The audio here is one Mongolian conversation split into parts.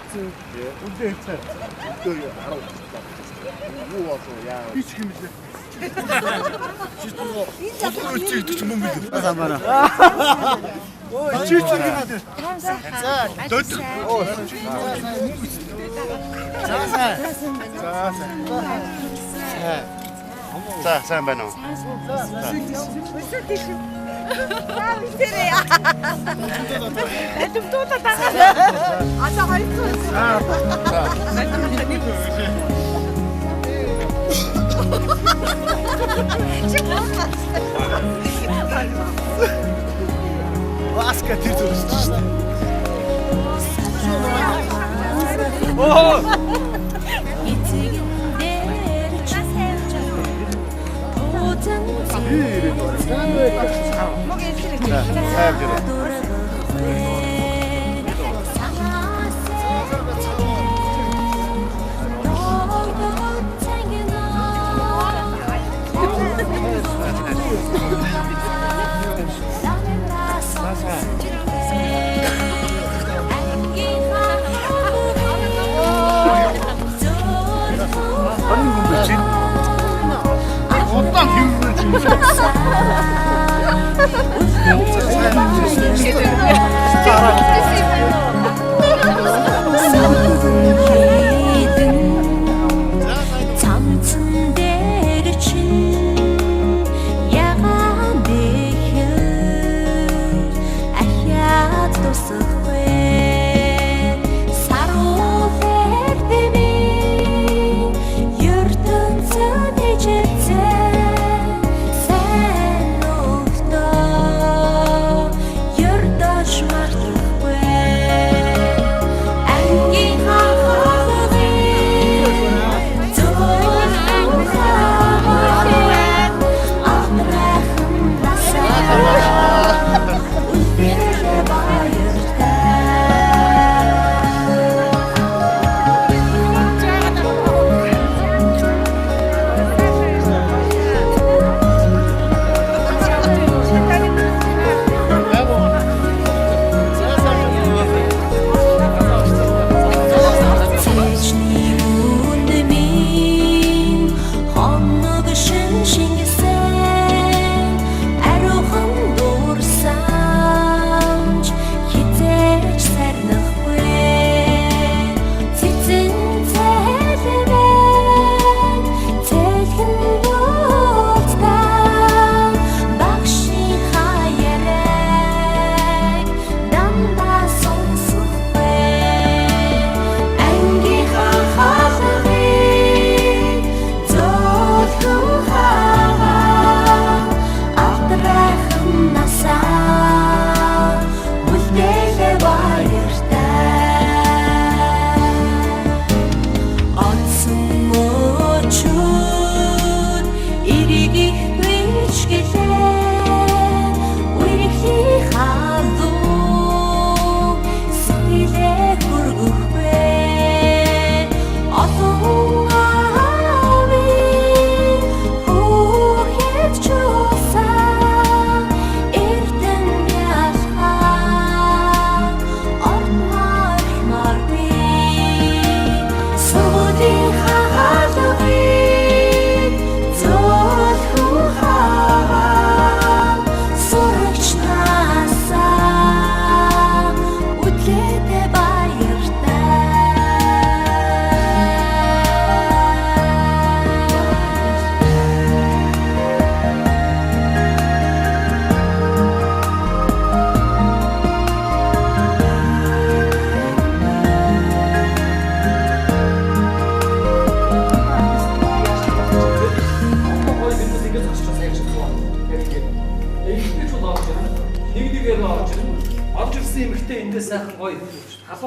Үндэ хэцээ. Үндэ 10. Юу болов яа. Би ч юм лээ. Чи тоо үлцээ идэх юм бэ? Самбара. Ой, чи гэдэг. За, дөд. За, сайн байна уу? Ласка тэр зүрхэж шүү дээ. Оо!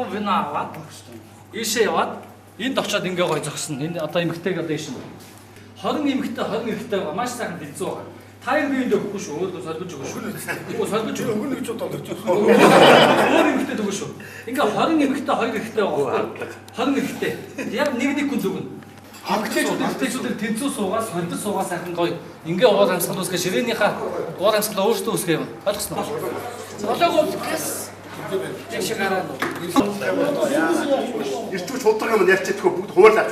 Халуун вино аваад ийшээ яваад энд очиод ингээ гой зогсно. Энд одоо эмэгтэйг одоо ийш нь 20 эмэгтэй 20 эрэгтэй маш сайхан дэлзүү байгаа. Та энэ биендээ өгөхгүй шүү. Өөрөө солбож өгөө шүү. Үгүй солбож өгнө гэж бодож байна. Өөр эмэгтэй өгөө шүү. Ингээ 20 эмэгтэй 2 эрэгтэй байгаа. 20 эрэгтэй. Яг нэг хүн зөвгөн. Эмэгтэйчүүд тэнцүү суугаад солбож суугаа сайхан гой. Ингээ уур амьсгал үүсгээ ширээнийхээ уур амьсгалаа өөрсдөө үүсгээ юм. Ойлгосноо. Болоогоо газ Жишээ гараад. Ирчүүч удаан юм ярьж чадахгүй бүгд хуваарлаач.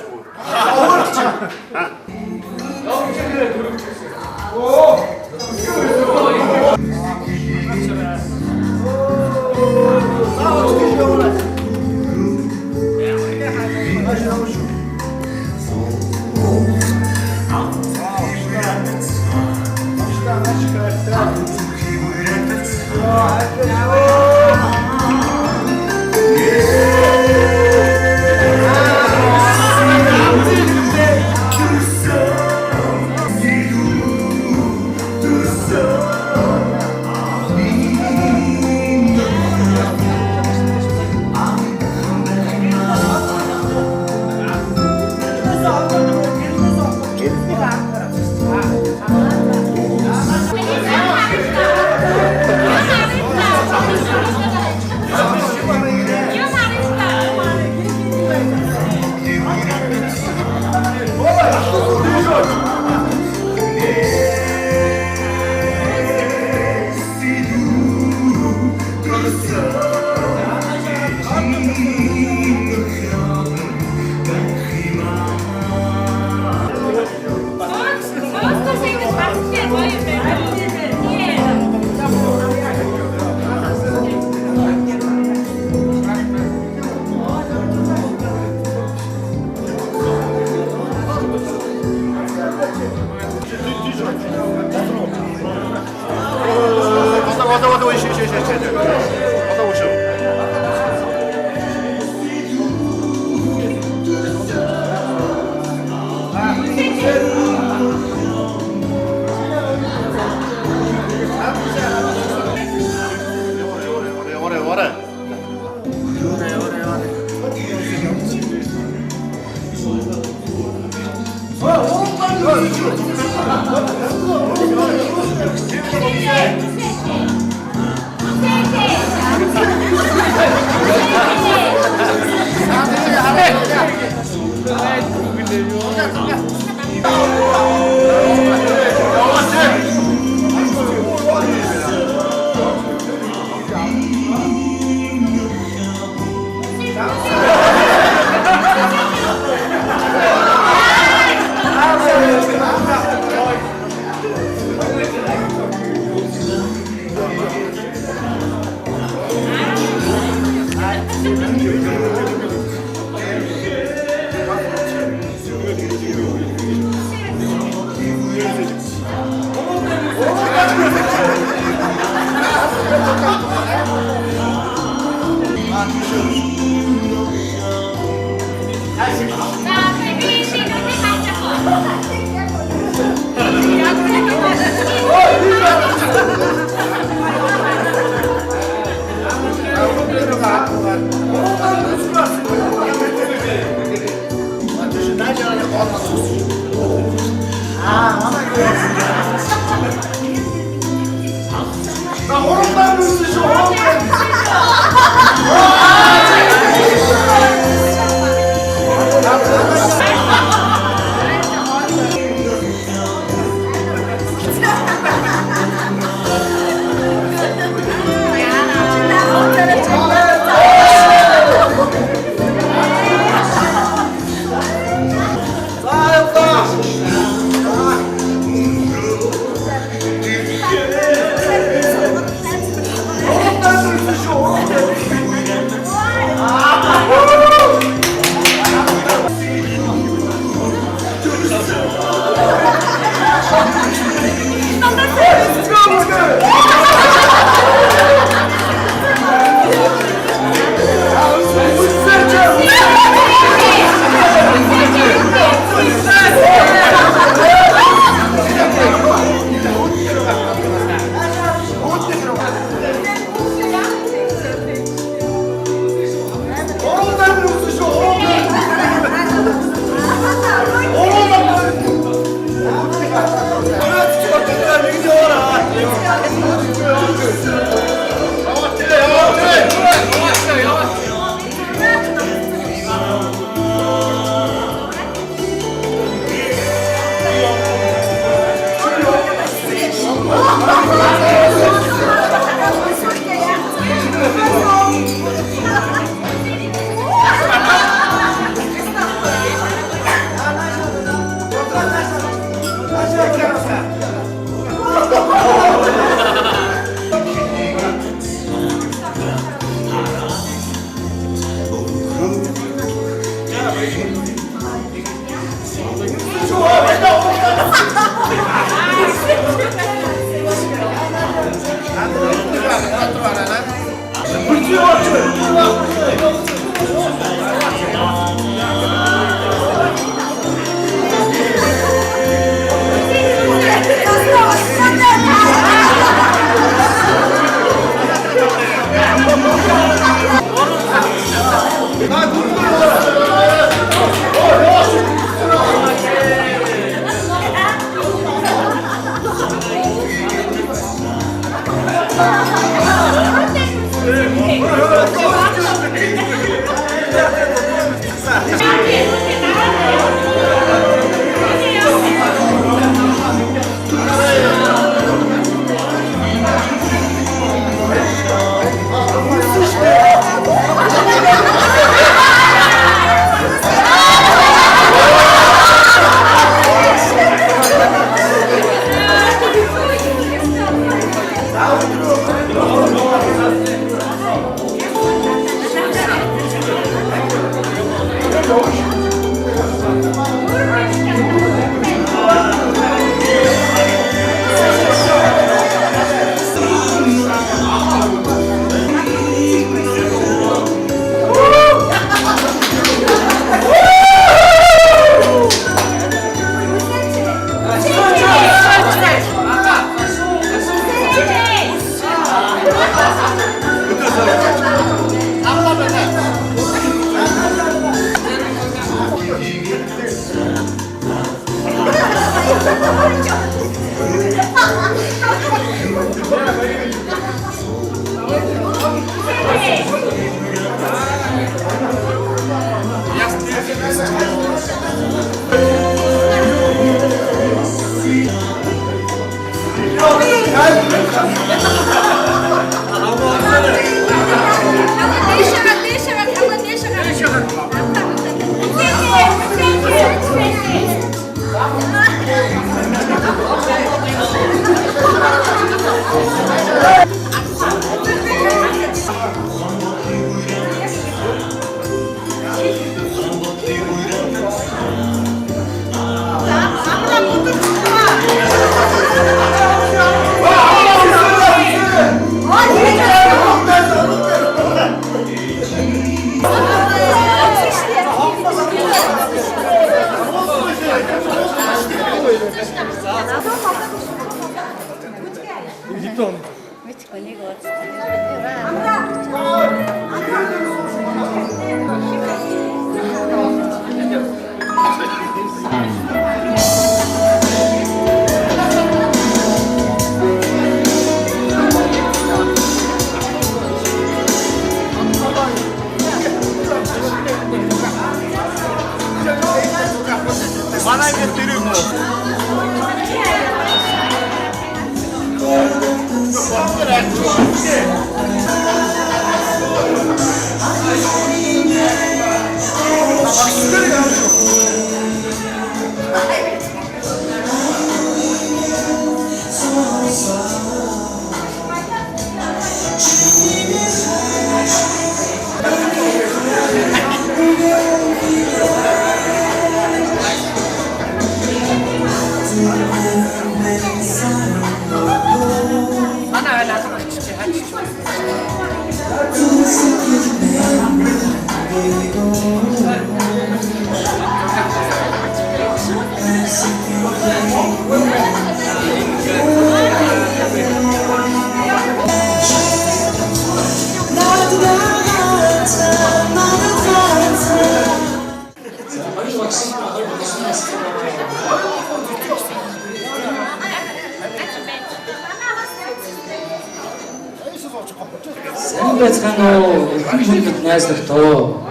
Сайн байцгаана уу? Их хүндэт найзлагтоо.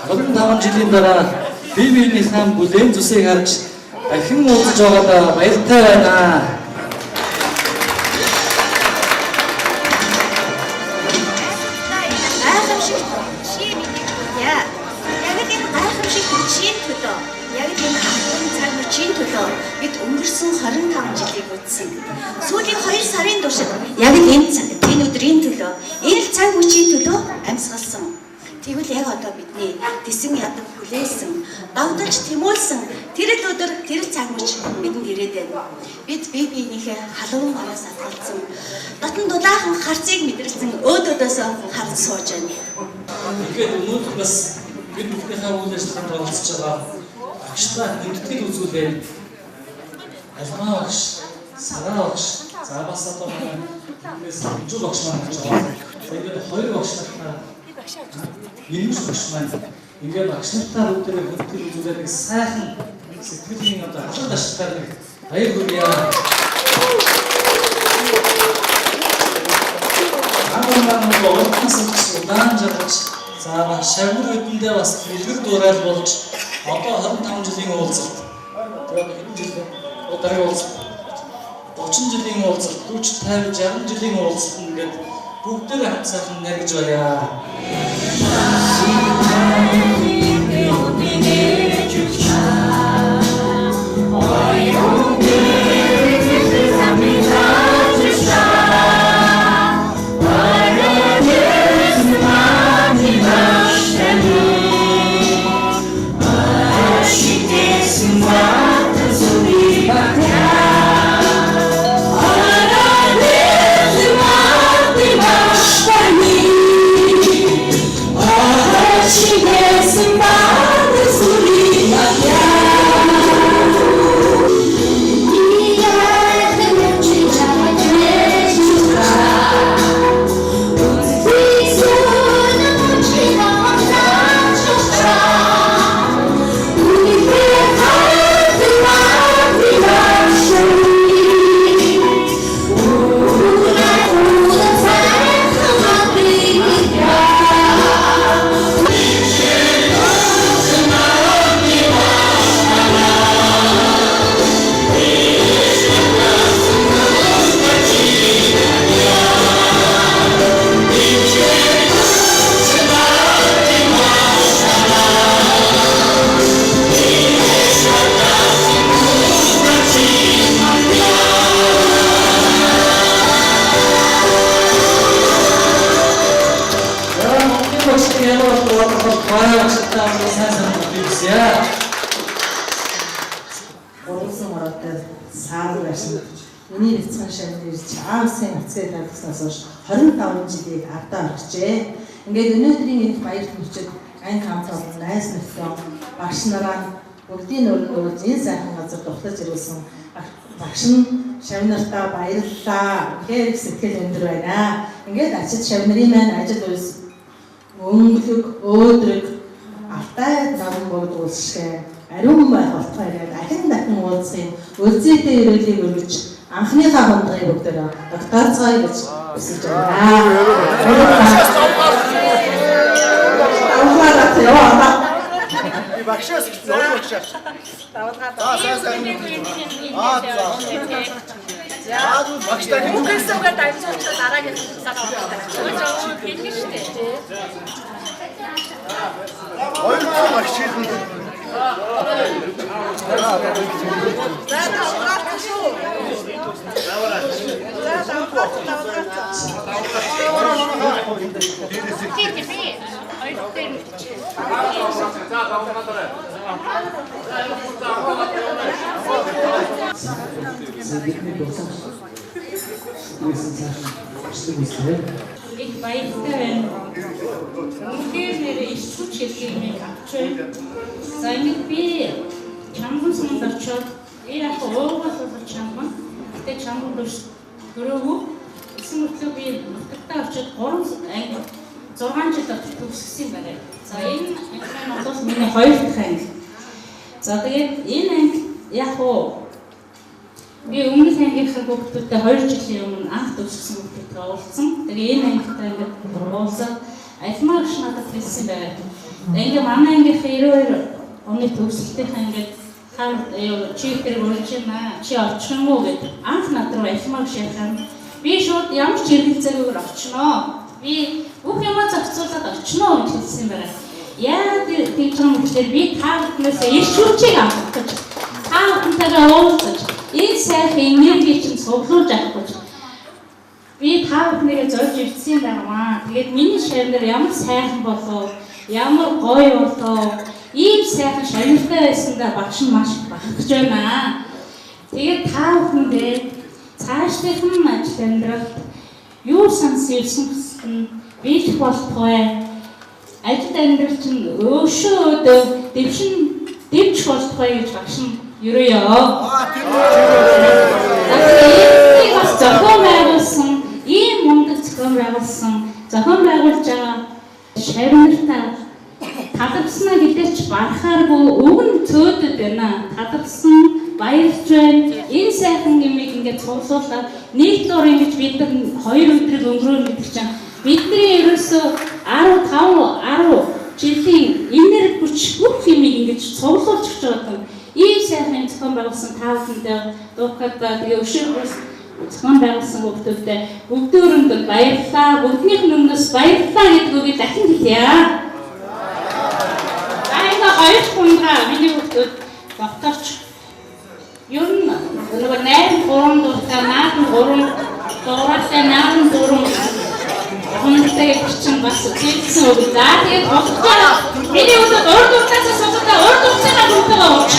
25 жилийн дараа бие биенийхээ бүлээн зүсийг харж дахин уулзаж байгаад баяртай байна. Бид өнгөрсөн 25 жилийг үтсэн. Сүүлийн 2 сарын туршид яг энэ өдрийн төлөө, энэ цаг үеийн төлөө амьсгалсан. Тэгвэл яг одоо бидний тэсэн ядаг хүлээсэн, давталж тэмүүлсэн тэр л өдөр тэр цаг үеч бидэнд ирээд байна. Бид бие биенийхээ халуун гоноос атгалсан, дотн дулаахан харцыг мэдрэлсэн өөдөөдөөс харж сууж байна. Тэгээд өнөөдөр бас бид бүхнийхээ үйл ажиллагаанд оролцож байгаа агштай нэгтгэл үзүүлээ. Алгаа багш, сараа багш, за бас одоо хүмүүс хэмжүүл багш маань гэж байгаа. Тэгээд хоёр багш нартай Ирмэс багш маань ингээд багш нартай бүгдээ хөдөлгөөн үзүүлээд нэг сайхан сэтгэлийн одоо хашаа таштай нэг баяр хүргье. Амархан боолтос удаан жаргаж заавал шавнар үдэндээ бас дэлгэр дуурай болж одоо 25 жилийн уулзалт. Тэгээд хэдэн жил удаан уулзалт 30 жилийн уулзалт 40 50 60 жилийн уулзалт ингээд бүгдээ хамт сайхан наргиж баяа. Миний эцэг шавны ирж аавсын ацгай тавьснаас хойш 25 жилийг ардаа орчихжээ. Ингээд өнөөдрийн энэ баяр хүрчэд ань хамт олон найз нөхдөд багш нараа бүгдийн өөрөөр энэ сайхан газар дутлаж ирүүлсэн багш нь шавнартаа баярлалаа. Тэгэхээр сэтгэл өндөр байна. Ингээд ачид шавнарын маань ажил үйлс өнгөлөг өөдрөг алтай наран бүгд уулзшээ. Ариун байх болтгой яриад дахин уулзсан үлзийтэй ирүүлгийг өргөж анхныхаа хондгыг бүгдээ докторцгоё гэж хүсэж байна. Би багшаас гэж зөв багшаас. Давалгаа. За багштай бүгдээсээ дамжуулж дараагийн цаг авах. Хэлнэ шүү дээ. Ойроо багш хийх. Ich баяртай байна. Үнээр их хүч хэлхийг авчирч. За ингэж би чамган сумд очоод яг уугаас болж чамган. Тэгээ чамган дөрөвөө эсэм мөртлөө би нутагтаа очоод 3 анги 6 жил очиж төгссөн байна. За энэ маань бол миний хоёр дахь анги. За тэгээд энэ анги яг би өмнөх ангийнхаа хүүхдүүдтэй 2 жилийн өмнө анх төгссөн хүүхдүүдтэй уулзсан. Тэгээ энэ ангитай ингээд уулзаад ахмаар шнадад хэлсэн байна. Тэгээ манай ангийнхаа 92 оны төгсөлтийнхаа ингээд чи тэр болж байна. Чи очих юм уу гэдэг. Анх над руу ахмаар шахсан. Би шууд ямар ч хэрэгцээгээр очноо. Би бүх юмаа зохицуулаад очноо гэж хэлсэн байна. Яа тэр юм гэхээр би та бүхнээс их хүчийг авах гэж. Та бүхэнтэйгээ уулзаж энэ сайхан энерги чинь цуглуулж авах гэж. Би та бүхнийгээ зорж ирсэн байна. Тэгээд миний шавнар ямар сайхан болов, ямар гоё болов, ийм сайхан шавнартай байсандаа багш нь маш их багтаж байна. Тэгээд та бүхэндээ цаашдын ажил амьдралд юу сансан гэсэн биелэх болтугай. Ажил амьдрал чинь өшөөдөө дэвч болтугай гэж багш нь ерөөё. Тэгээд бас зохион байгуулсан, ийм мундаг зохион байгуулсан зохион байгуулж байгаа шавнартаа талархснаа гэдээч барахааргүй уг нь цөөдөд байна. Талархсан, баярлж байна. Энэ сайхан юмыг ингээд цуглуулаад нэг дор ингэж бид нар 2 өдрийг өнгөрөөнө гэдэг чинь бидний ерөөсөө 15-10 жилийн энерги хүч бүх юмыг ингэж цуглуулж өгч байгаа юм. Ийм сайхан зохион байгуулсан та бүхэндээ дууката тэгээ өшөөрөөс зохион байгуулсан хүмүүстээ бүгд өрөнд баярлалаа. Бүгднийх нь өмнөөс баярлалаа гэдэг үгийг дахин хэлье. Хоёр хүндраа миний хүүхдүүд докторч ер нь нөгөө 8-3 дуртай наадам 3 дуурайтай наадам 4 хүндрээ чинь бас хэлсэн үг. За тэгээд бодлоо миний хүүхдүүд урд дуртайсаа сонсоод урд дуртайгаа хүнтэйгээ ууч.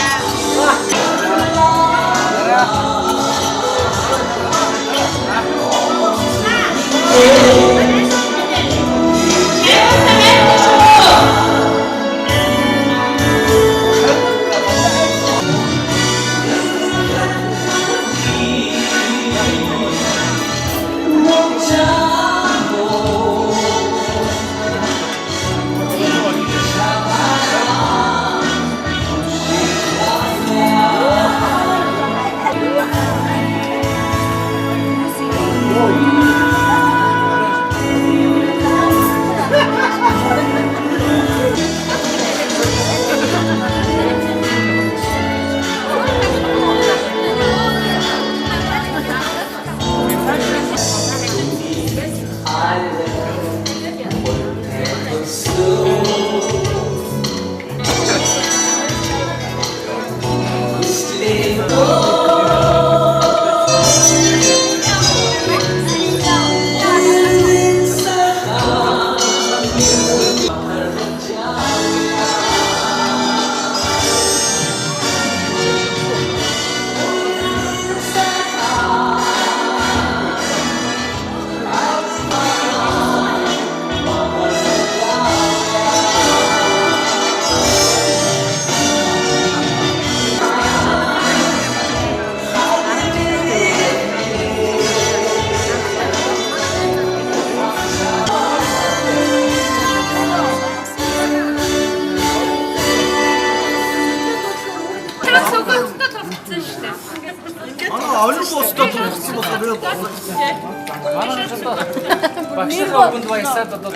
Багшийнхаа бүнд баясаад одоо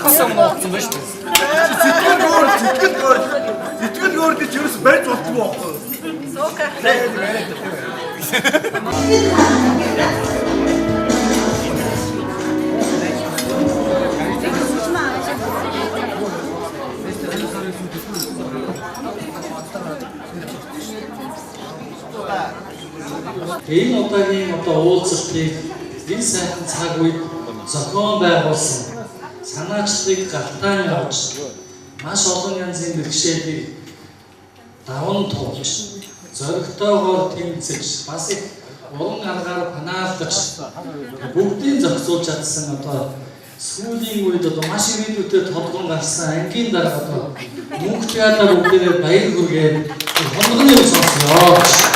хасаа мууцсан байна шүү дээ. Сэтгэл өөр гэж юус байж болтгүй байхгүй. Суука. Энэ удаагийн уулзалтыг энэ сайхан цаг үед зохион байгуулсан санаачдыг галтаан явж маш олон янзын бэрхшээлийг даван туулж зоригтойгоор тэмцэж бас их уран аргаар панаалдаж бүгдийг зохицуулж чадсан одоо сүүлийн үед одоо маш ирээдүйтэй тодгон гарсан ангийн дараа одоо мөнх театр бүгдээрээ баяр хүргээд хонгоны үг сонсё.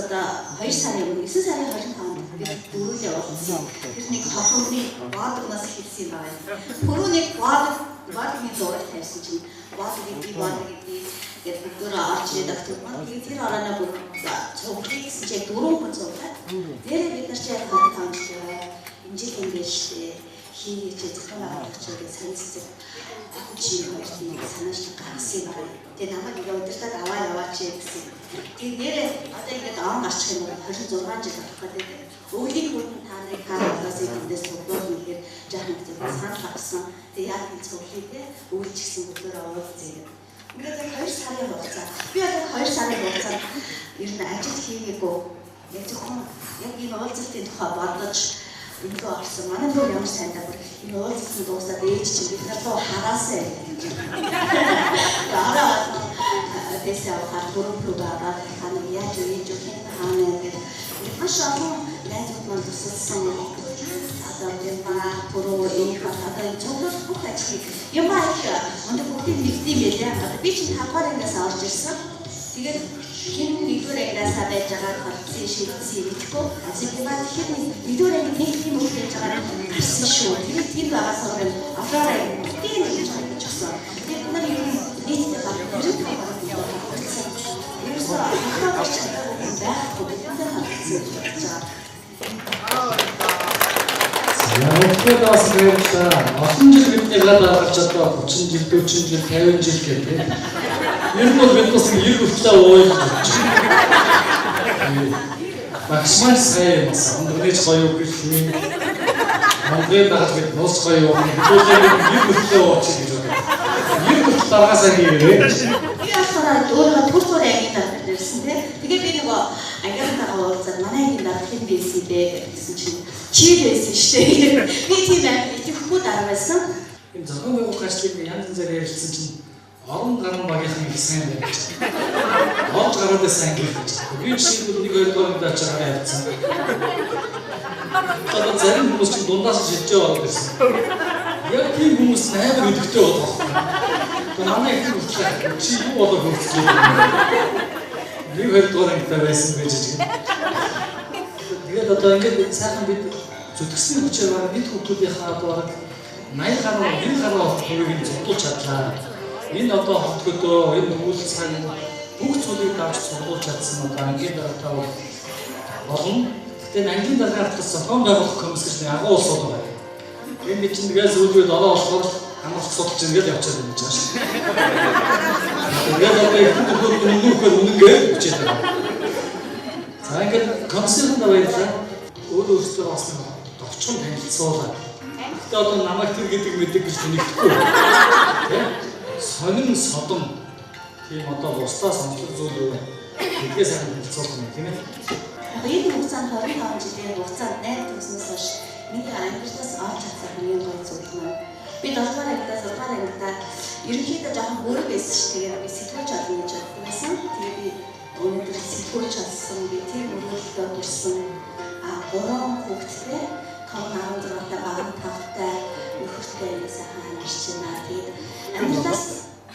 Одоо 2 сарын өмнө 9 сарын 25-нд бид дөрүүлээ болсон. Тэрнийг хохомны баадагнаас хэлсэн юм байна. Пүрүүний баалагын зураг тавьсан чинь баадаг гэдэг гээд бүгдөө арч редактор маань тэр араана бүр цуглыг гэсэн чинь 4 хүн цуглаа. Тэрээ бид нар чинь 25 жил инжил ингээштэй хийгээч зохион байгуулагч гэж санацсан. Чи хоёрын санааш гарсан юм байна. Тэгээ намайг ингээ удирдах аваа яваач гэсэн. Тэгээ нэрээ одоо ингээд он гарчих юм бол 26 жил болох гэдэг. Өвлийн хүртэн та нарыг хаалгаас эндээс суглуулах гэхээр жаахан гэж санал авсан. Тэгээ яг энэ цуглыг өвлж гисэн бүлгээр уулзъя. Ингээд 2 сарын хугацаа. Би одоо 2 сарын хугацаанд ер нь ажил хийгээгүй. Яг зөвхөн яг энэ уулзалтын тухай бодож энэ орсон. Манай нөө ямар сайн даа. Энэ уулзсан дуусаад ээж чинь бид нар руу хараасаа гэж. Дараа дэсээ авахар бүрэн байгаа. Хана яаж үеж өгөх хаана гэдэг. Маш олон найзууд маань тусалсан. Одоо энэ манай бүрөө энэ хатаа зөвхөн бүх ажлыг ямаа их өндөр бүгдийг нэгдэм байлаа. Одоо би чинь 5 гараас орж ирсэн. Тэгээд хэн нэгдүгээр ангиасаа байж байгаа болсон шийдсэн мэдгүй. Зөвхөн хэн нэгдүгээр анги нэг тийм үг хийж байгаа гарсан шүү. Тэгээд тийм байгаас өөр авраа тийм гэж бодчихсон. Тэгээд нар юу нийтдээ баг Яагаад бас гэвэл олон жил бидний гадаад одоо 30 жил, 40 жил, 50 жил гэдэг. Ер нь бол бид бас ер хүртлээ ууж максимал сайн бас өнөөж гоё гэж юм. Монголд байгаа бид нус гоё юм. Ер хүртлээ ууч гэж байна. Ер хүртэл дараасаа хийгээрэй. Би асараа өөрөө төрсөөр ангийн дараад ирсэн тийм. Тэгээд би нөгөө ангийнхаа уулзаад манай ангийн дараад хэн байсан бэ гэсэн чинь чи байсан шүү дээ. Би тийм итгэхгүй дараа байсан. Энэ зохион байгуулах ажлыг янз бүрээр ярьсан чинь орон гарan багийнхан их сайн байж байгаа. Орж гараад сайн гэж. Би жишээлбэл нэг хоёр дөрөв даач байгаа явцсан. Одоо зарим хүмүүс чинь дундаас шилжиж ороод ирсэн. Яг тийм хүмүүс амар өдөртэй болох. Тэгээ манай их үстэй чи юу болоо хөрцлээ. Би хоёр дөрөв байсан байж байгаа. Тэгээд одоо ингээд сайхан бид зүтгэсэн хүчээр байгаа бид хүмүүсийнхээ одоо 80 гаруй 90 гаруй хувийг нь зодуулж чадлаа. Энэ одоо хотгодоо энэ үйлчлэг бүх зүйлийг давж зодуулж чадсан одоо ангийн дараатай болно. Гэтэ ангийн дараагаас зохион байгуулах комисс гэж агуу улс байгаа. Энэ бид чинь нэгээс үүдээ долоо болохоор хамгаалах судалж ингээд явчихсан юм байна шүү. Тэгээд одоо их хүмүүс үнэнгээр хүчээд байна. За ингээд комиссийн баярлалаа. Өөрөөсөө бас товчхон танилцуулаад. Гэтэ одоо намайг тэр гэдэг мэддэг гэж нэгдэхгүй. Тэ? Сонин содон тийм одоо бусдаа сонслог зүйл үү? Гэдгээс сайхан танилцуулах юм тийм ээ. Энэ хугацаанд 25 жилийн хугацаанд найр төснөөс хойш миний ангилтаас олж авсан хамгийн гоё зүйл маань би 7 дугаар ангидаас 6 дугаар ангидаа ерөнхийдөө жоохон бөрөг байсан шүү. Тэгээд би сэтгүүлч болно гэж бодсон байсан. Тэгээд би өнөөдөр сэтгүүлч болсон. Би тийм өрөөлтөд хүрсэн. 3 хүүхэдтэй Камнаа дөрөвтэй баган тавтай нөхөртэй сайхан амьдарч байна. Тэгээд амьдралаас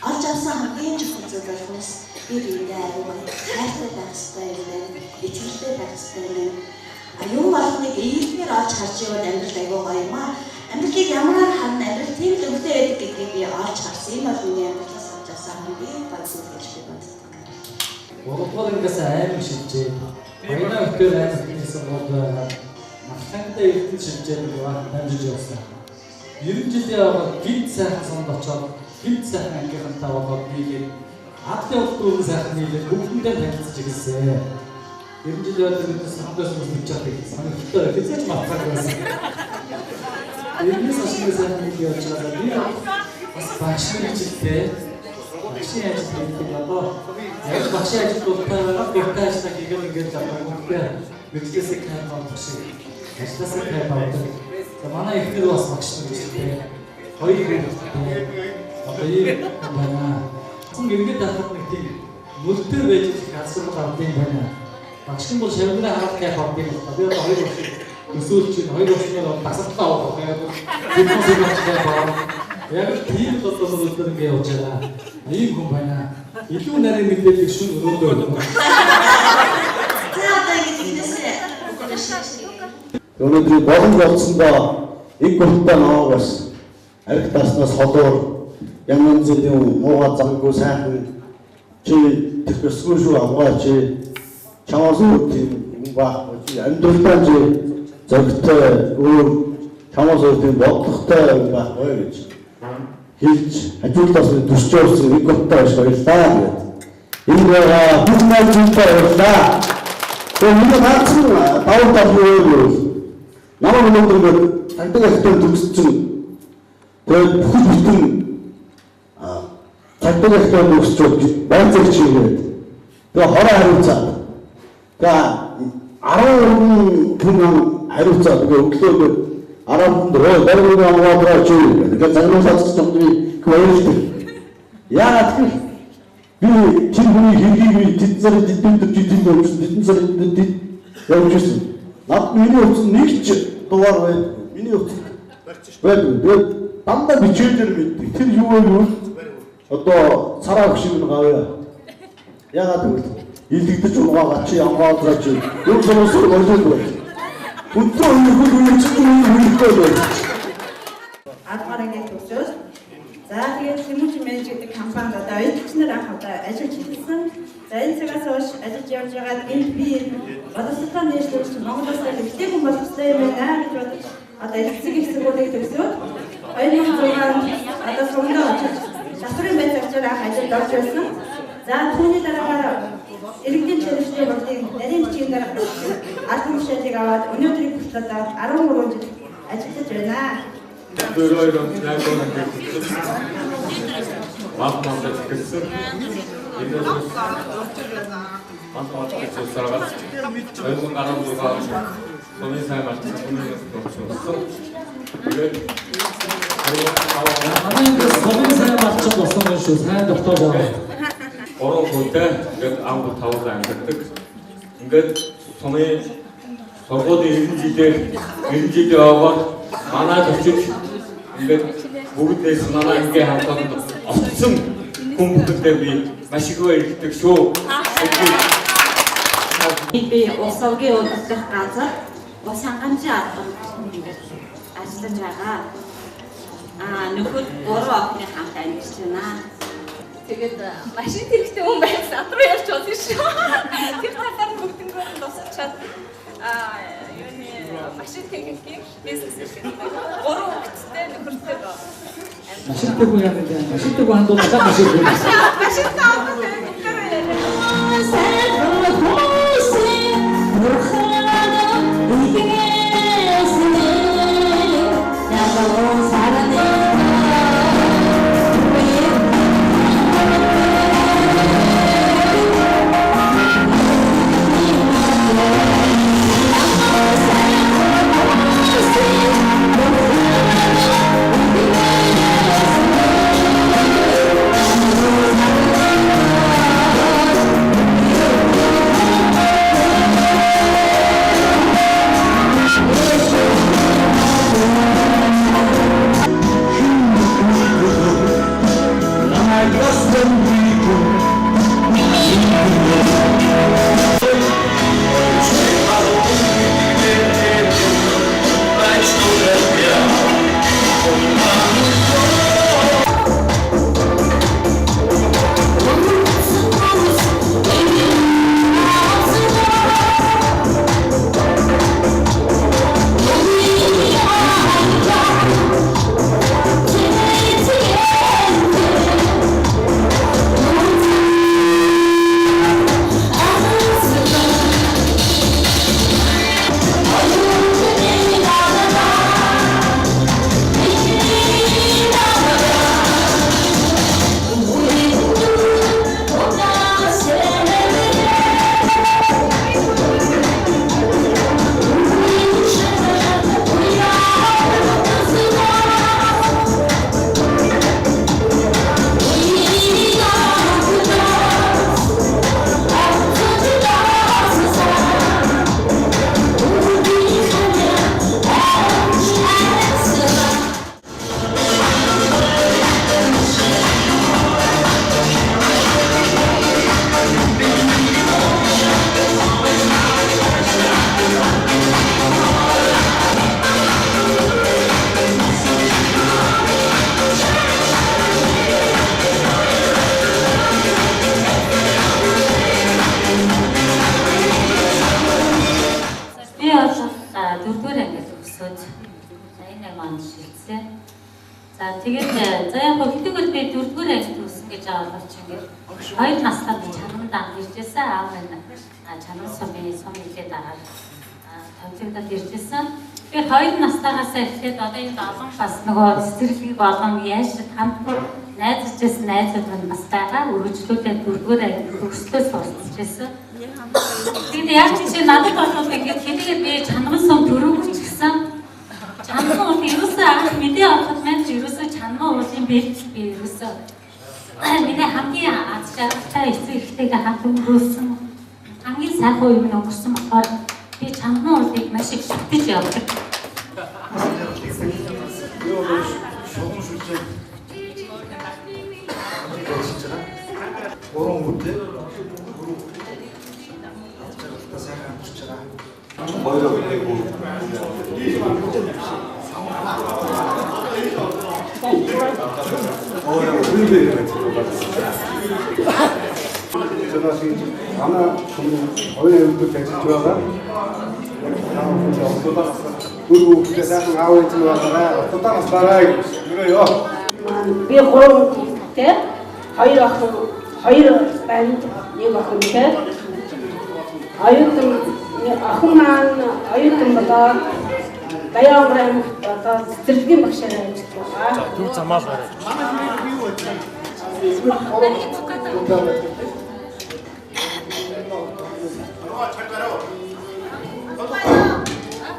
олж авсан хамгийн чухал зүйл бол хүмүүс бие биендээ аюул хайртай байх хэрэгтэй юм. Итгэлтэй байх хэрэгтэй юм. Аюул болгоныг ийгээр олж харж яваад амьдрал аюул гоё юм аа. Амьдралыг ямаар харна амьдрал тийм л өвдөө байдаг гэдгийг би олж харсан. Энэ бол миний амьдралаас олж авсан хамгийн гоё зүйл гэж би боддог. Гурвангаас аймаг шилжээ. Баянаа өтөр аймагтайсан бол Махтангтай ирдэн шилжээд байгаа дамжиж явсан. 90 жилийн яваад гинт сайхан сонд очоод гинт сайхан ангийнхантаа болоод нийлээд Атлын улс сайхан нийлээд бүгдэндээ танилцж ирсэн. 90 жилийн яваад биднээс хамтаас үзэж чаддаг. Санагдтаа хэзээ ч мартах байсан. Энэс ашиг сайхан нийлж явж байгаа. Би бас багшны хичээлтэй багшийн ажил хийдэг одоо яг багшийн ажил болтой байгаа. Бүгд ажлаа хийгээд ингээд авахгүй. Мэдлээсээ хайрлах шиг. Ажлаасаа хайрлах. За манай ихнэр бас багш нар гэжтэй. Хоёр хүүхэдтэй. Одоо ийм байна. Хүн ингээд дахад нэг тийм мөлтөө байж их асуудал гардаг юм байна. Багш нь бол шавнаа харах гэх авдаг юм байна. Би одоо хоёр багш өсөөлч хоёр багшнаар тасалтай авах гэдэг. Бидний багштай баа. Яг тийм одоо мөлтөө ингээд явж байгаа. Ийм хүн байна. Илүү нарийн мэдээлэл шүн өрөөдөө байна. Өнөөдөр болон болцсондоо их гуртаа наагаас арх таснаас холоор янз бүрийн мууга замгүй сайхан чи тэсгүй шүү авгаа чи чамаас үү юм баахгүй чи амьдралдаа чи зөгтэй өөр чамаас үү бодлоготой юм байхгүй гэж хэлж хажуудаас төсч явсан их гуртаа биш баярлаа гэдэг. Энэ байгаа бүх найзуудтай баярлаа. Миний хатсан таван таван намайг өнөөдөр тагдаг ахтай төгссөн. Тэгээд бүх бүтэн тагдаг ахтай төгсчод байцаагч хийгээд. Тэгээд хороо хариуцаад. Тэгээд 10 хүн хариуцаад өглөө 10 хүн руу дөрвөн аваад чи. Тэгээд загнуусаас чамдны хөөж. Яагаад гэвэл би тэр хүний хэргийг тэднэр явж ирсэн. Над миний утас нэг ч дугаар байд. Миний утас байд. Тэгээд дандаа бичээдэр мэддэг. Тэр юу вэ? Одоо цараа хөшиг нь гавья. Ягаад гэвэл илэгдэж угаагаа чи яваагаа чи юу сонсох болоогүй. Өдөр хөл үеч байна. Адгаар ингээд төгсөөс за тэгээд Тэмүүж менеж гэдэг компанид одоо ажилчнаар анх удаа ажиллаж ирсэн. За энэ цагаас хойш ажиллаж явж байгаа энд би боловсролтой нийслэлч Монголоос ихтэй хүн боловсролтой юм байна гэж бодож одоо эцэг хэсгүүдийг төгсөөд 2006 одоо сонгоно очиж шатрын байцаагчаар анх ажилд орж ирсэн. За түүний дараагаар иргэдийн чөлөөтэй болдгийг нарийн бичгийн дараа ард түмшээлийг аваад өнөөдрийг хүртэл 13 жил ажиллаж байна. Өөрөөр хэлбэл Махмад гэсэн энэ Махмад гэсэн саргал 2016 оны сайн мартын өмнөөс төгссөн. Тэгээд хамгийн сайн болчихсон болсон юм шүү. Сайн доктор байгаа. 3 хүнтэй ингээд амд тавлаа амьддаг. Ингээд сумын сургуулийн 90 жил яваад манай төчөж ингээд бүгдээс манай ингээ хамтанд очсон хүн бүхэндээ би маш их баярлагдав шүү. Би усагийн удирдах газар ус хангамжийн албанд ажиллаж байгаа. Нөхөд 3 охины хамт амьдарч байна. Тэгээд машин хэрэгтэй хүн байсан руу явж болно шүү. Тэр талаар бүгднгөө тусалчаад юуны машин техникийн бизнес хийх. 3 хүүхэдтэй нөхөртэй боо. Машинтай хүн яа гэдэг юм. Машинтай хүн хандуулаад машин хүн. Машин таавал Тэгээд за яг хэдийгээр би 4-р анги төгсөн гэж авалч ингээд 2 настай чанаранд иржсэн аав минь чанар сумын сумын дараад төвчөндө иржсэн. Тэгээд 2 настайгаас эхлээд одоо энэ олон бас нөгөө цэцэрлэг болон яаж хамт найзж ирсэн найзууд маань бас байгаа. Өргөжлүүлээд 4-р анги төгслөөс суралцжсэн. Тэгээд яг чи надад болов ингээд хэдийгээр би чанар сум төрөвч гэсэн чанар уулын ерөөсөө анх мэдээ авахд маань ерөөсөө чанар уулын бэлт би ерөөсөө миний хамгийн аз жаргалтай эцэг эхтэйгээ хамт өнгөрөөсөн хамгийн сайхан үе минь өнгөрсөн болохоор би чанар уулыг маш их шүтэж явдаг. Шогон шүтээ. Гурван хүүтэй Ana oyun öldük geçiyorlar. Guru kita sayang awal itu antara total sebarai yureo. Би 3 хүүхэдтэй 2 охин 2 банд нэг охинтой. Охин маань оюутан болоод Баян одоо цэцэрлэгийн багшаар ажиллаж байгаа. Түр замаар байна.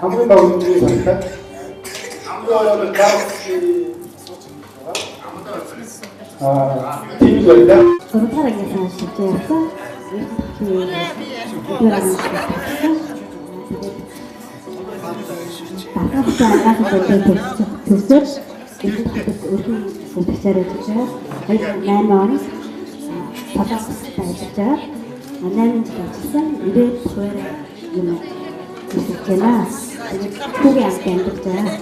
Хамгийн багийн санагдаад тийм байлаа. Гурван цагийн шилжиж явсан. Төсөж өргөн бүтэцээр ажиллаж байгаа. 8 он подкасттай ажиллаж байгаа. 8 жил ажилласан. 90 хүрээ юм хийж байна. Хүүгийн амтай ажиллаж байгаа.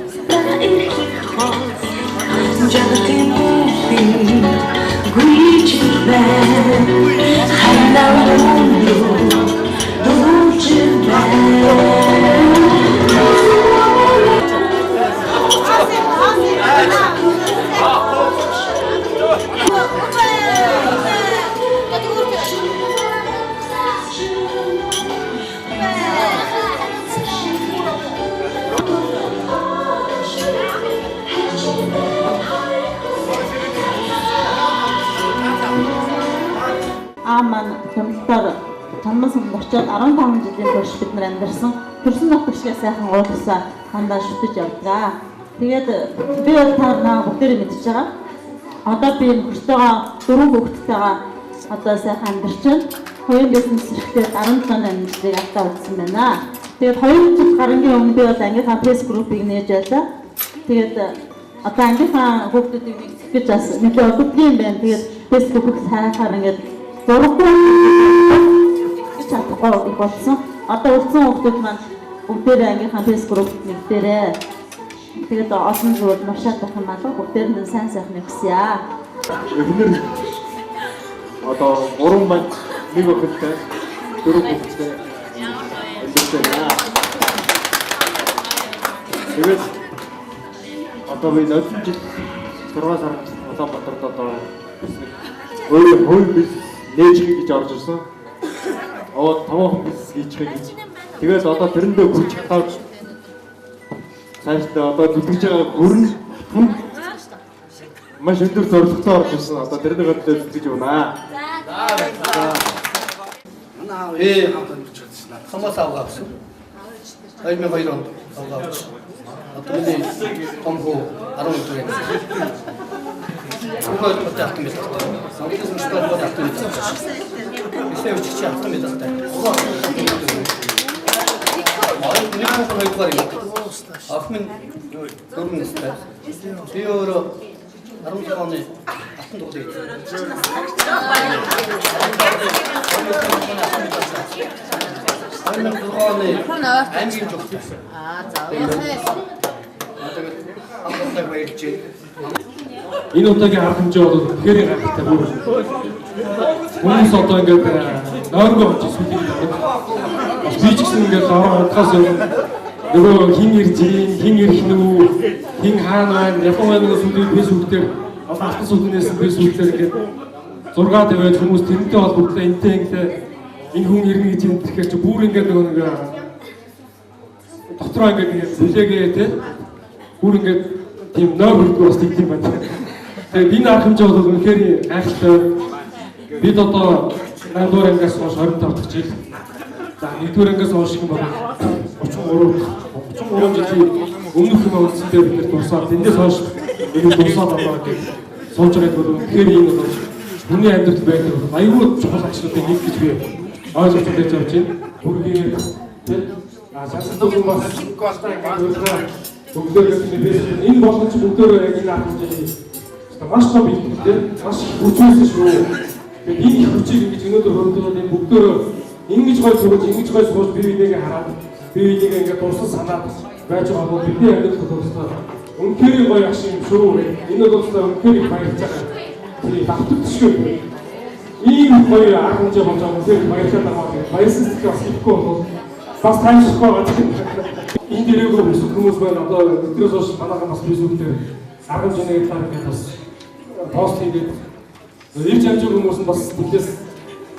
Маань хямдтаар чанман сонгогчод 15 жилийн турш бид нар амьдарсан. Төрсөн нутгшгээ сайхан уулзсан хандаа шүтэж явдлаа. Тэгээд би бол та бүгдээрээ мэдчихэж байгаа. Одоо би хөртөөгөө 4 хүүхэдтэйгээ одоо сайхан амьдарч байна. Хоёрын бизнес эрхтэй 17 амьдыг автаа үзсэн байна. Тэгээд 2 жил гарангийн өмнө би бол ангийнхаа пресс группыг нээж байлаа. Тэгээд одоо ангийнхаа хүүхдүүдийг нэгтгэх гэж бас нэлээд өдөртгийн юм байна. Тэгээд пресс группыг сайхаар ингээд зурггүй чадахгүй их болсон. Одоо үлдсэн хүмүүс маань бүгдээрээ ангийнхаа пресс группт нэгдээрээ. Тэгээд олон зүйл машаад байх юм аа. Бүгдээр нь сайн сайхан өгсөе. Эхнэр одоо 3 банд нэг охинтой 4 хүүхэдтэй ажиллаж байна. Тэгээд одоо би 7 жил 6 сар Улаанбаатарт одоо өөрөө нээжих гэж орж ирсэн. Таван бизнес хийчих гэж. Тэгээд одоо тэрэндээ хүч тавж цаашдаа одоо зүтгэж байгаа гүрэн маш өндөр зорилготой орж ирсэн. Одоо тэрэндээ гадаа зүтгэж байна. Манай хамт хийж байна. Хамаас авгаа авсан. 2002 онд авгаа авсан. Одоо миний томхоо 12 дэх. Угаар бодож автсан байх хэрэгтэй. Самбиз мөчтэй бодож автсан байх хэрэгтэй. Эсвэл үчигч автсан байх хэрэгтэй. Нэг хоёрдугаар юм. Ахмын дөрвөн настай. Би өөрөө 16 оны алтан дугуйг. Ангийн жогт. Энэ удаагийн арга хэмжээ бол тэгэхээр гайхалтай бүр. Хүмүүс одоо ингээд нойргоо хожиж би ч гэсэн ингээд орон утгаас нөгөө хин ирж ийн, хин ирэх нү, хин хаана байна, Японы сүлийн фэйсбүүкээр алтан сүлнээс фэйсбүүкээр ингээд 6 тавиад хүмүүс тэрнтэй холбогдлоо энтэй энэ хүн ирнэ гэж энэ тэгэхээр чи бүр ингээд нөгөө дотроо ингээд бүлээгээ те бүр ингээд тийм нойргоо бас тийм байна. Тэгээд энэ арга хэмжээ бол үнэхээр гайхалтай. Бид одоо 8-р ангиас хойш 25 дахь жил. За 1-р ангиас хойш юм байна. 33 жилийн өмнөх юм үйлсээр бид нар дурсаад эндээс хойш энэ дурсаад аваад сууж байгаа бол үнэхээр энэ бол хүний амьдралд байдаг аюул чухал ажлуудын нэг гэж би ойлгож байж байгаа чинь бүргийн сансдаг бас бүгдөө энэ боломж бүгдөө яг энэ ахмад маш том бэлтгэл маш хүчтэй шүү. Тэгээд энэ хүчийг ингэж өнөөдөр хөрөнгөлөд энэ бүгдөө ингэж гой сууж ингэж гой сууж бие биенээ хараад би энийг ингээд дурсан санаад байж байгаа бол бидний амьдрал төгсөөр үнэхээр гоё ах юм шүү. Энэ бол үнэхээр баярлж байгаа. Тэр давтагдчихгүй. Ийм гоё арга хэмжээ болж байгаа үнэхээр баярлалаа байгаа. Баярсан сэтгэл бас ихгүй бол бас таашрахгүй байгаа. Энэ дээрээ хүмүүс байна. Одоо өдрөөс хойш манайхан бас фэйсбүүкээр арга хэмжээний талаар бас пост хийгээд ирж амжиг хүмүүс нь бас тиймээс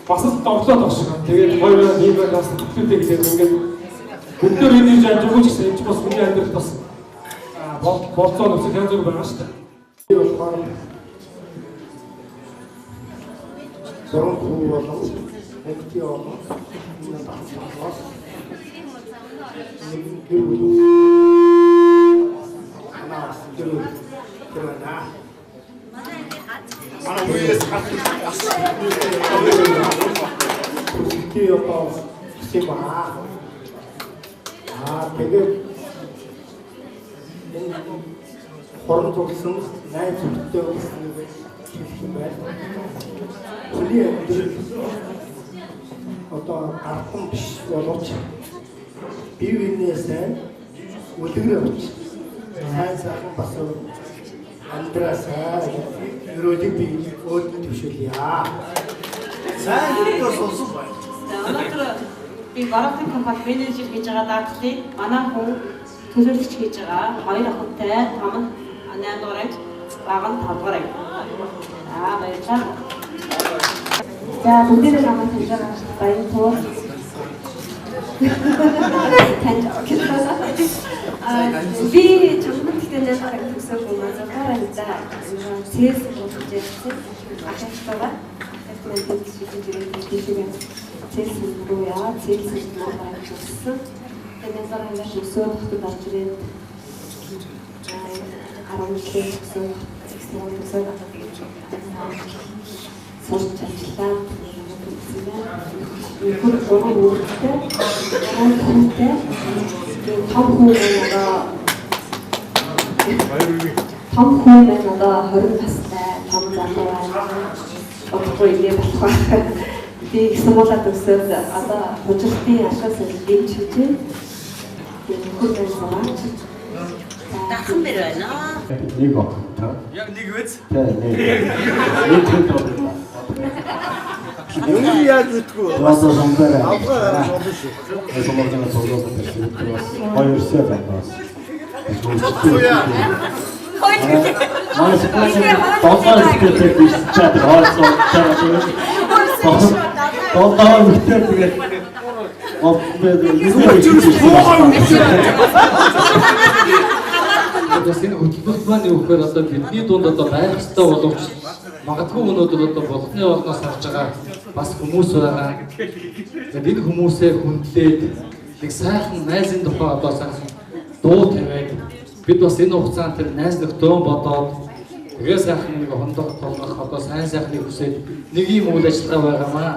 бас л догтлоод байгаа шиг. Тэгээд гоё ийм байх бас төлөвтэй гэдэг ингээд бүгдээр энэ ирж амжиг ч гэсэн энэ бас миний амьдрал бас болцоо нөхцөл янз бүр байгаа шүү дээ. Сорон хүү болон эмти болон энэ бас хорон тулсан найз зүгтээ өгсөн юм байна. Хүний амьдрал одоо гартан биш боловч бие биенээ сайн үлгэрээ авч сайн сайхан бас андраасаа өрөөдийг би өөдөө төвшүүлье. Сайн өрөөдөө сонсон байна. Өнөөдөр би маркетинг компани менежер хийж байгаа дадлыг манай хүн төлөөлөгч хийж байгаа. Хоёр ахынтай том 8 дугаар анги, бага нь 5 дугаар анги. Баярлалаа. За бүгдээрээ намайг хийж байгаа баярлалаа. Би чамдагтай нэлээд төсөв хүмүүс байгаа за CS болж ирсэн. Ахтайгаа тэтгэмэл хийжээ. CS руу яа, CS руу гарчихсан. Тэгээд зарим төсөв хөтөлбөр ирээд арамчлал төсөв төсөв сурчлаа. Их гурван үүрэгтэй том хүн одоо 20 настай том залуу байна. Одоогүй ингэ болох. Би сумуулаад өсөөд одоо хожигтын ашаас илэрч хүчээ. Хүүхдэн сураач. Дахин бэр байна. Нэг баг. Яг нэг үз? Юу яаж гэдгүү? Бас зомбэр. Авгаа болно шүү. Соморжана цогцолтой байсан. Хоёрсоо байна. Манай спонсор спонсор биш чад хоолцоо чараа. Тоо мэтэр тэгээд одоо энэ хөтөлбөрт маань юу гэхээр одоо бидний дунд одоо байх ёстой боловч магадгүй өнөөдөр одоо болгоны орноос харж байгаа бас хүмүүс байгаа. Тэгээд энэ хүмүүсээ хүндлээд нэг сайхан найзын тухай одоо сайхан дуу тавиад бид бас энэ хугацаанд тэр найз нөхдөөн бодоод тэгээ сайхан нэг хондох толгох одоо сайн сайхныг хүсээд нэг юм үйл ажиллагаа байгаамаа.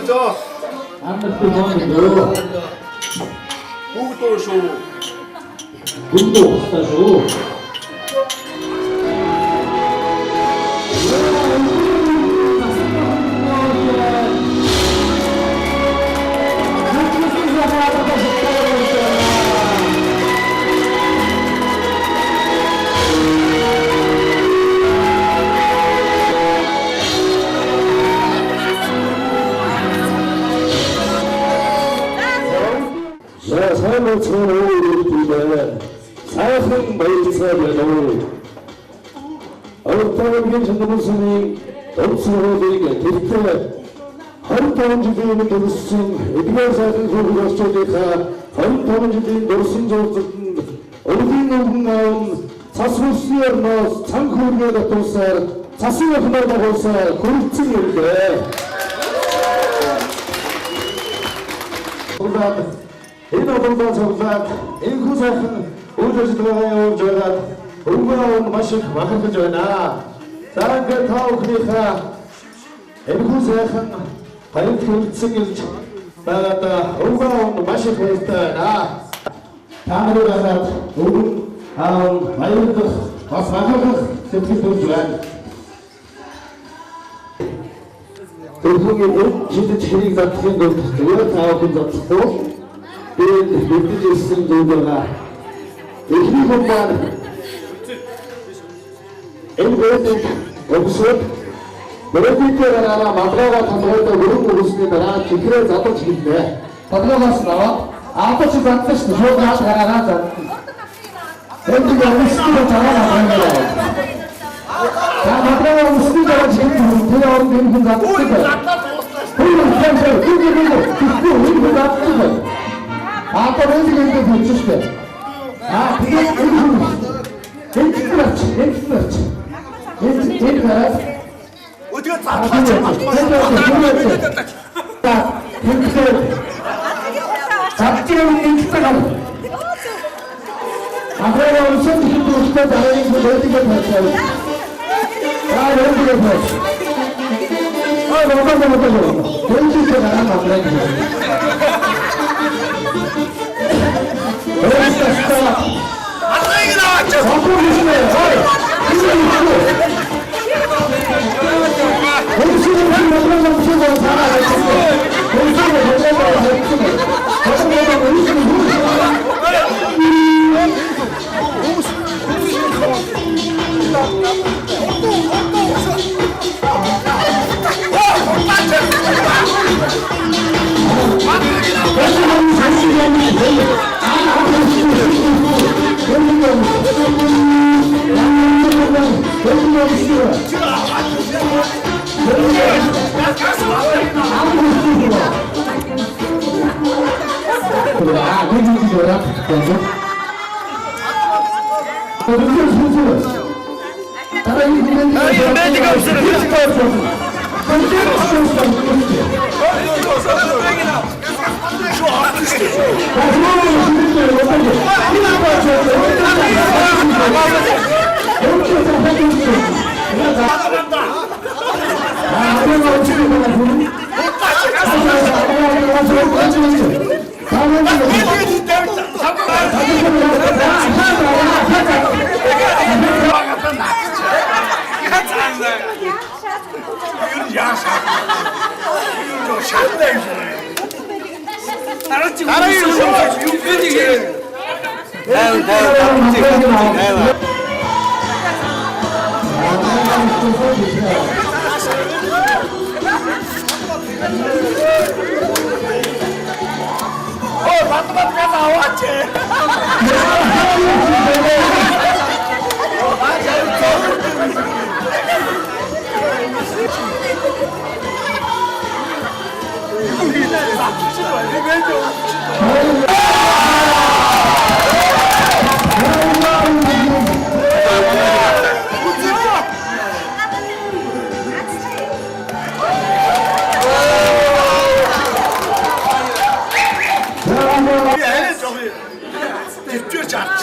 зөө. Амт боо. Бүгдөө шүү. Бүгдөө хастаа шүү. 삶을 처음으로 사회성 마이스라는 어떤 게 전문성이 없어지게 됐을 한타운 주제는 노르슨 에디가사는 소리가 소리가 한타운 주제는 노르슨 조금 어디는 나온 사수스여나 창고리가 도사 자신의 하나가 도사 고립증인데 이노동반 정상 인구사는 우주시 들어가요 저가 우가운 맛이 많은 저나 사람들 타오 그리카 인구사는 발표 승인 나갔다 우가운 맛이 보였다 다음으로 가서 우리 마이크 마사하고 세팅도 좋아요 대통령은 진짜 체리 같은 것도 다 분석하고 이 있는 정도가 이기고만 엔고에 없어 너희들께는 하나 마트라가 담아도 그런 거 없습니다. 지키를 잡고 지킨데 받아갔어. 아버지 같은 저가 잘하나 엔지가 우리 스키를 잘하나 그런 자 마트라가 우리 스키가 지금 대화하는 게 무슨 같은 거 아까 렌즈가 붙였을 그게 렌즈 어디가 잡지는 렌즈가 아까 우선 힘도 싶어 다니는 거 렌즈가 붙였어요 렌즈가 붙였어 너무 렌즈가 나가면 안 돼 안녕히 나왔죠.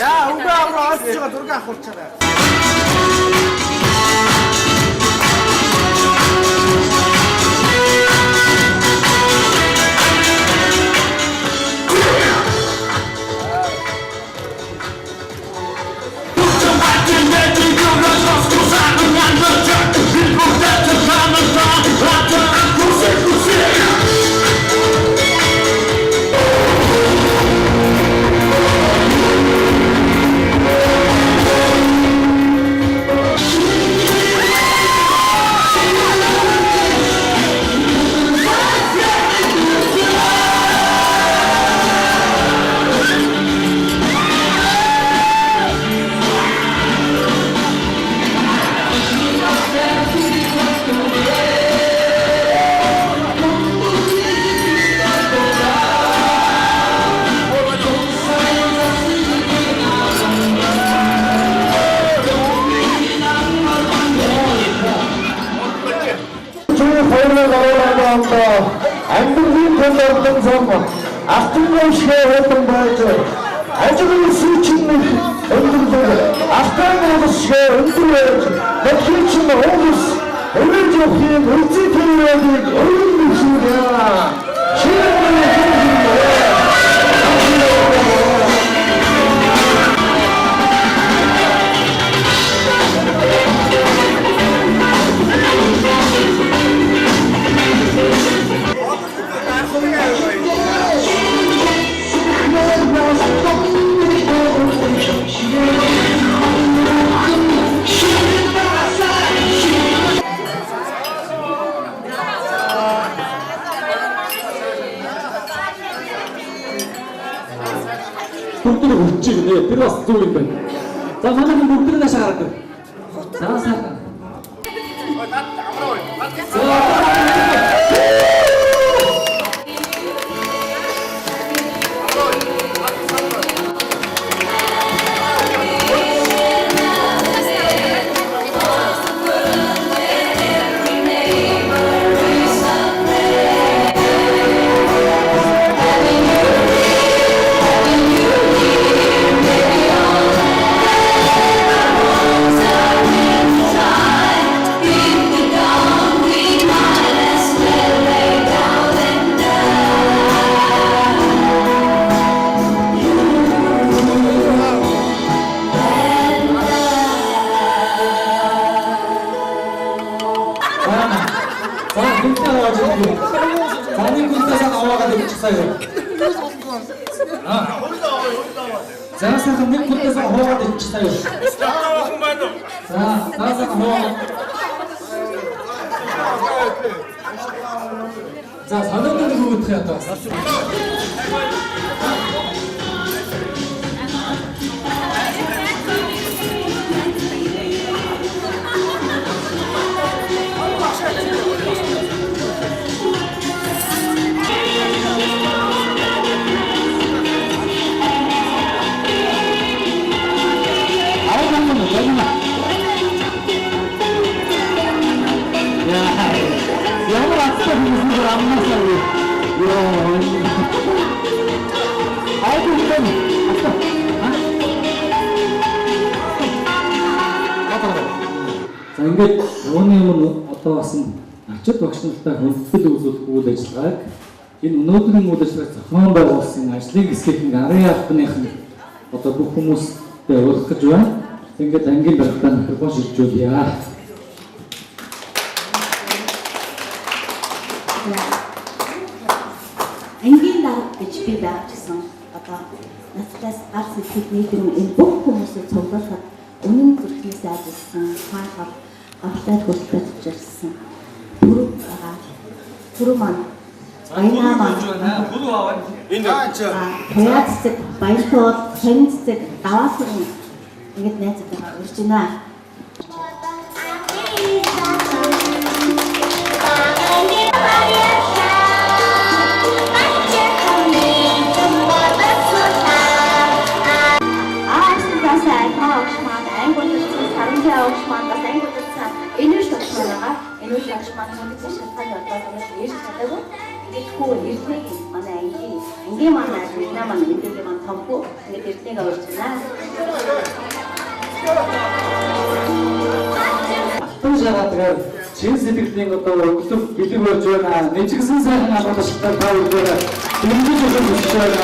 야, 우리하고 아저씨가 돌아가 홀차다. намдаа амьдралын төлөө орхон зам автомобиль хөөтөн байж ажлын сүүчний өндөрлөг автомобиль шиг өндөр байж дэлхийн облас өндөр явахын үлцэн төлөвийг өргөн шийдвэр бүгд үлчиг нэ тэр бас зүйл юм байна. За манай бүгд наашаа гараад. За сайхан. За сайхан нэг хүнээс хаваад иччихсэн. За таасаа хаваа. За санаатай нөгөөдх ятаа. За ингээд ууны өмнө одоо бас ачаад багш нартай хүндэтгэл үзүүлэх үйл ажиллагааг энэ өнөөдрийн үйл ажиллагааг зохион байгуулсан ажлын хэсгийн арын албаных нь одоо бүх хүмүүстэй уулзах гэж байна. Ингээд ангийн барилтаа микрофон шилжүүлье. Ангийн дарга гэж би байгуулсан одоо надаас гарс хэлхийд нийгэн энэ бүх хүмүүсийг цуглуулахад үнэн зүрхнээс ажилласан хаахад автай хөлтэй төвчилсэн түрүү маань баянаа маань түрүү аваад энэ хаяцэг баяртууд хэнцэг даваасан ингэж найзуудаа урьж байна. Ангийн манай ирнэ манай мэдээлэл маань томхоо ингээд ирнэгээ урьж байна. Автомжаагаар чин сэтгэлийн одоо өглөг бэлэг болж байна. Нэжигсэн сайхан алгадчтай та бүхэн дэмжиж өгөх гэж байна.